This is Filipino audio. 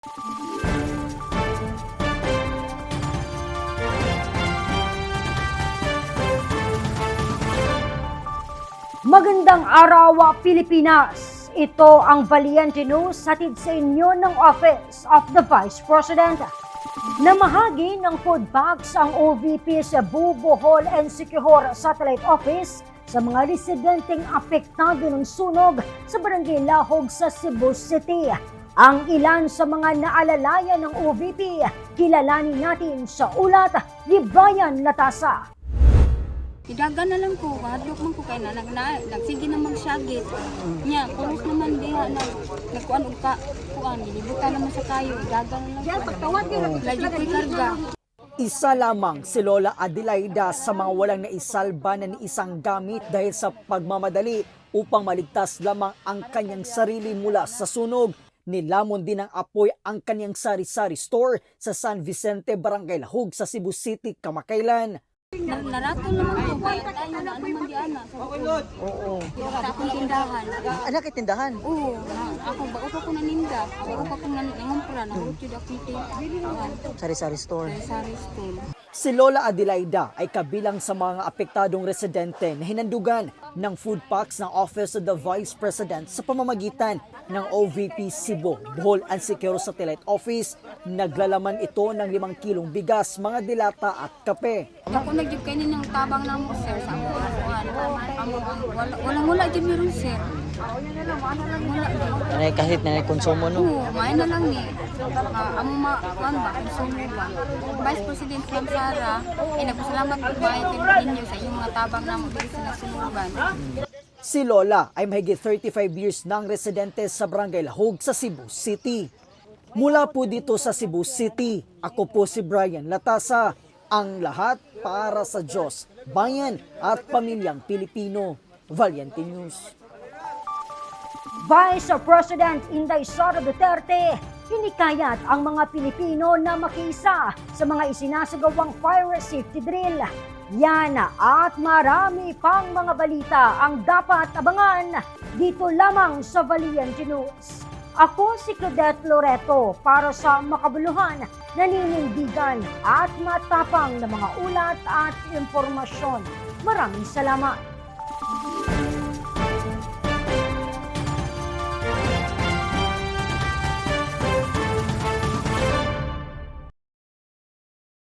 Magandang araw, Pilipinas! Ito ang Valiente News hatid sa inyo ng Office of the Vice President. Namahagi ng food packs ang OVP Cebu, Bohol and Siquijor Satellite Office sa mga residenteng apektado ng sunog sa Barangay Lahog sa Cebu City. Ang ilan sa mga naalalayan ng OVP, kilalanin natin sa ulat ni Brian Latasa. Idaga na lang ko, hadlok man ko kay na nagsige na magsyagit. Nya, pulos naman diha na nagkuan og ka kuan, gilibutan naman sa kayo, idaga na lang ko. Lagi ko'y karga. Isa lamang si Lola Adelaida sa mga walang naisalba na ni isang gamit dahil sa pagmamadali upang maligtas lamang ang kanyang sarili mula sa sunog. Nilamon din ng apoy ang kanyang sari-sari store sa San Vicente, Barangay Lahog sa Cebu City, kamakailan. Naraton naman ko, kaya tayo na ano man di ana. Oo. Sa akong tindahan. Anak tindahan? Oo, ako ba upa ko naninda, upa ko nangumpra, nahutid ako Sari-sari store. sa store. Si Lola Adelaida ay kabilang sa mga apektadong residente na hinandugan ng food packs ng Office of the Vice President sa pamamagitan ng OVP Cebu, Bohol and Siquijor Satellite Office. Naglalaman ito ng 5 kilong bigas, mga dilata at kape. Ako nagdib kayo ng tabang ng mo, sir, sa ako. Walang dyan meron, sir. Nanay kahit nanay konsumo Oo, may na lang ni. Amo kuan ba, konsumo ba. Vice President Juan Sara, nagpasalamat po ba ninyo sa inyong mga tabang na mo dito sa nasunugan. Si Lola ay mahigit 35 years ng residente sa Barangay Lahog sa Cebu City. Mula po dito sa Cebu City, ako po si Brian Latasa. Ang lahat para sa Diyos, bayan at pamilyang Pilipino. Valiente News. Vice President Inday Sara Duterte, hinikayat ang mga Pilipino na makiisa sa mga isinasagawang fire safety drill. Yan at marami pang mga balita ang dapat abangan dito lamang sa Valiente News. Ako si Claudette Loreto para sa makabuluhan, naninindigan at matapang na mga ulat at impormasyon. Maraming salamat.